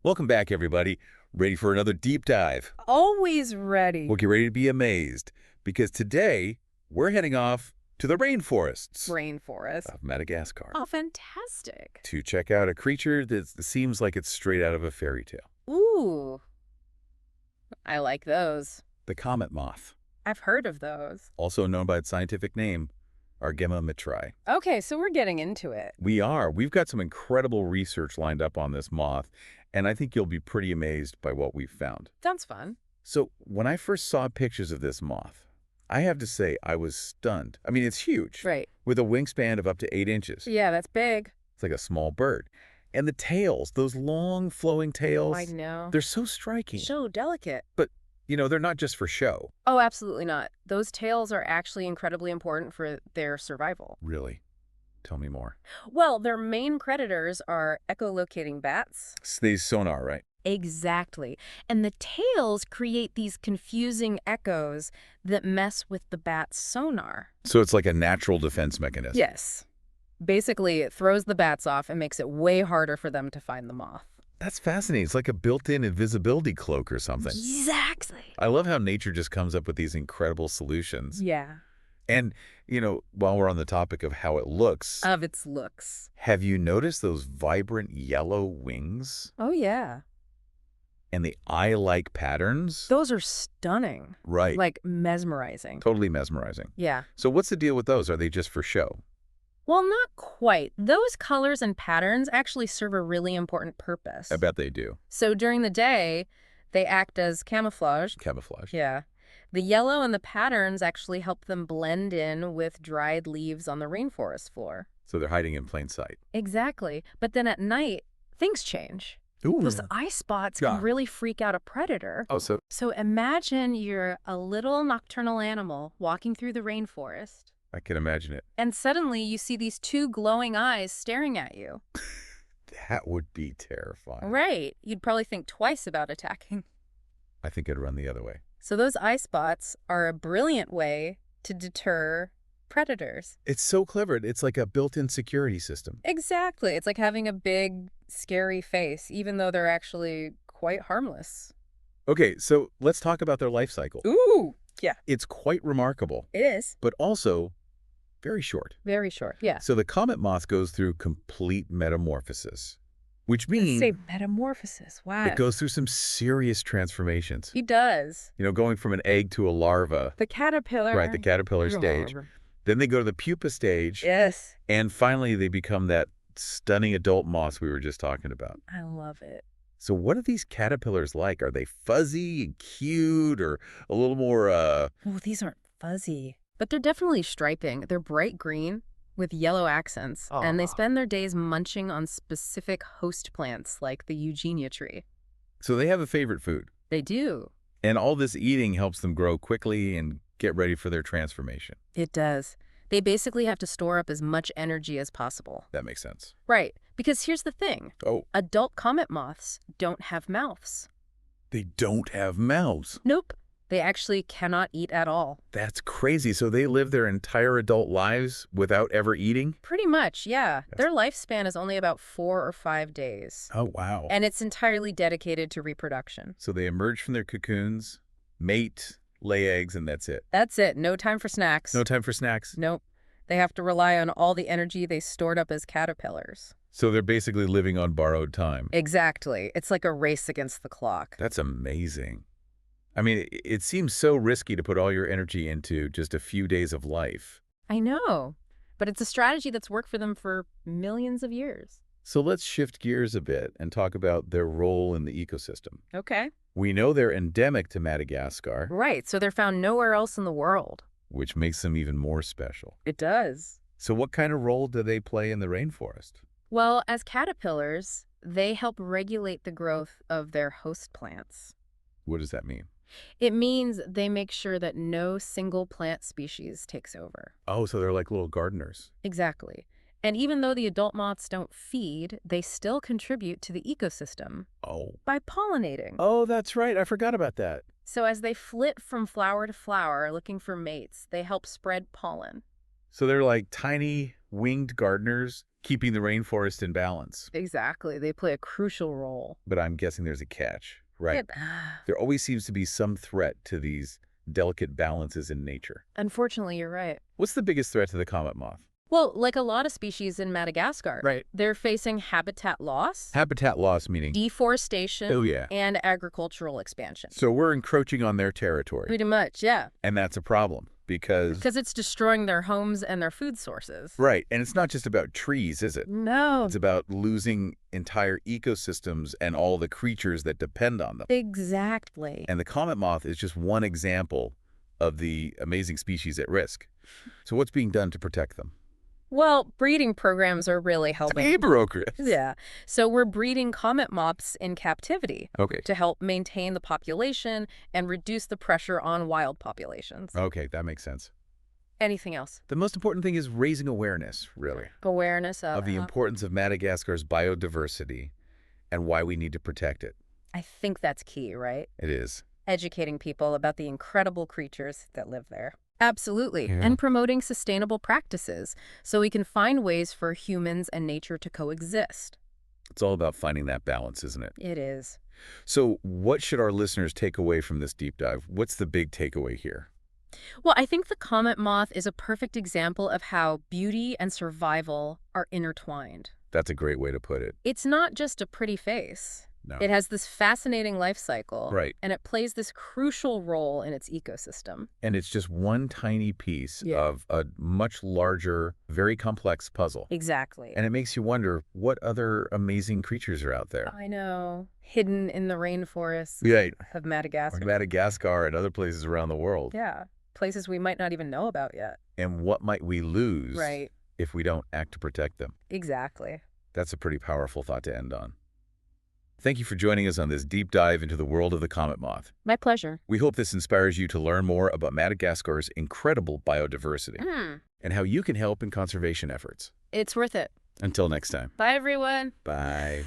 Welcome back, everybody. Ready for another deep dive? Always ready. Well, get ready to be amazed, because today we're heading off to the rainforests Rainforest. of Madagascar Oh, fantastic. to check out a creature that seems like it's straight out of a fairy tale. Ooh, I like those. The Comet Moth, I've heard of those. also known by its scientific name, Argema mittrei. Okay, so we're getting into it. We are. We've got some incredible research lined up on this moth, and I think you'll be pretty amazed by what we've found. Sounds fun. So when I first saw pictures of this moth, I have to say I was stunned. I mean, it's huge, Right. with a wingspan of up to 8 inches. Yeah, that's big. It's like a small bird. And the tails, those long flowing tails, I know. they're so striking. So delicate. But, they're not just for show. Oh, absolutely not. Those tails are actually incredibly important for their survival. Really? Tell me more. Well, their main predators are echolocating bats. These sonar, right? Exactly. And the tails create these confusing echoes that mess with the bat's sonar. So it's like a natural defense mechanism. Yes. Basically, it throws the bats off and makes it way harder for them to find the moth. That's fascinating. It's like a built-in invisibility cloak or something. Exactly. I love how nature just comes up with these incredible solutions. Yeah. And, while we're on the topic of how it looks, Of its looks. have you noticed those vibrant yellow wings Oh, yeah. and the eye-like patterns? Those are stunning. Right. Like mesmerizing. Totally mesmerizing. Yeah. So what's the deal with those? Are they just for show? Well, not quite. Those colors and patterns actually serve a really important purpose. I bet they do. So during the day, they act as camouflage. Camouflage. Yeah. The yellow and the patterns actually help them blend in with dried leaves on the rainforest floor. So they're hiding in plain sight. Exactly. But then at night, things change. Ooh. Those eye spots Yeah. can really freak out a predator. Oh, so So imagine you're a little nocturnal animal walking through the rainforest, I can imagine it. and suddenly you see these two glowing eyes staring at you. That would be terrifying. Right. You'd probably think twice about attacking. I think I'd run the other way. So those eye spots are a brilliant way to deter predators. It's so clever. It's like a built-in security system. Exactly. It's like having a big, scary face, even though they're actually quite harmless. Okay, so let's talk about their life cycle. Ooh. Yeah. It's quite remarkable, It is. but also very short. Very short. Yeah. So the comet moth goes through complete metamorphosis, which means Say metamorphosis. Wow. it goes through some serious transformations. He does. Going from an egg to a larva, The caterpillar. right, the caterpillar stage. Then they go to the pupa stage, Yes. and finally they become that stunning adult moth we were just talking about. I love it. So what are these caterpillars like? Are they fuzzy and cute, or a little more, Oh, these aren't fuzzy. But they're definitely striping. They're bright green with yellow accents. And they Aw. spend their days munching on specific host plants like the Eugenia tree. So they have a favorite food. They do. And all this eating helps them grow quickly and get ready for their transformation. It does. They basically have to store up as much energy as possible. That makes sense. Right. Because here's the thing. Oh, Adult comet moths don't have mouths. they don't have mouths. Nope. They actually cannot eat at all. That's crazy. So they live their entire adult lives without ever eating? Pretty much, yeah. Yes. Their lifespan is only about 4 or 5 days. Oh, wow. And it's entirely dedicated to reproduction. So they emerge from their cocoons, mate, lay eggs, and that's it. That's it. No time for snacks. No time for snacks. Nope. They have to rely on all the energy they stored up as caterpillars. So they're basically living on borrowed time. Exactly. It's like a race against the clock. That's amazing. I mean, it seems so risky to put all your energy into just a few days of life. I know. But it's a strategy that's worked for them for millions of years. So let's shift gears a bit and talk about their role in the ecosystem. Okay. We know they're endemic to Madagascar, Right. So they're found nowhere else in the world. which makes them even more special. It does. So what kind of role do they play in the rainforest? Well, as caterpillars, they help regulate the growth of their host plants. What does that mean? It means they make sure that no single plant species takes over. Oh, so they're like little gardeners. Exactly. And even though the adult moths don't feed, they still contribute to the ecosystem Oh. by pollinating. Oh, that's right. I forgot about that. So as they flit from flower to flower looking for mates, they help spread pollen. So they're like tiny winged gardeners Keeping the rainforest in balance. Exactly. They play a crucial role. But I'm guessing there's a catch, right? It, There always seems to be some threat to these delicate balances in nature. unfortunately, you're right. What's the biggest threat to the comet moth? Well, like a lot of species in Madagascar, Right. they're facing habitat loss, Habitat loss meaning, deforestation, oh yeah, and agricultural expansion. so we're encroaching on their territory. Pretty much, yeah. And that's a problem because, Because it's destroying their homes and their food sources. right, and it's not just about trees, is it? No. It's about losing entire ecosystems and all the creatures that depend on them. Exactly. And the comet moth is just one example of the amazing species at risk. So what's being done to protect them? Well, breeding programs are really helping. Hey, brokerage. Yeah. So we're breeding comet moths in captivity Okay. to help maintain the population and reduce the pressure on wild populations. Okay, that makes sense. Anything else? The most important thing is raising awareness, really, Awareness of the importance of Madagascar's biodiversity and why we need to protect it. I think that's key, right? It is. Educating people about the incredible creatures that live there. Absolutely. Yeah. And promoting sustainable practices so we can find ways for humans and nature to coexist. It's all about finding that balance, isn't it? It is. So what should our listeners take away from this deep dive? What's the big takeaway here? Well, I think the comet moth is a perfect example of how beauty and survival are intertwined. That's a great way to put it. It's not just a pretty face. No. It has this fascinating life cycle. Right. And it plays this crucial role in its ecosystem. And it's just one tiny piece Yeah. of a much larger, very complex puzzle. Exactly. And it makes you wonder what other amazing creatures are out there. I know. Hidden in the rainforests Right. of Madagascar. Madagascar and other places around the world. Yeah. Places we might not even know about yet. And what might we lose Right. if we don't act to protect them? Exactly. That's a pretty powerful thought to end on. Thank you for joining us on this deep dive into the world of the comet moth. My pleasure. We hope this inspires you to learn more about Madagascar's incredible biodiversity and how you can help in conservation efforts. It's worth it. Until next time. Bye, everyone. Bye.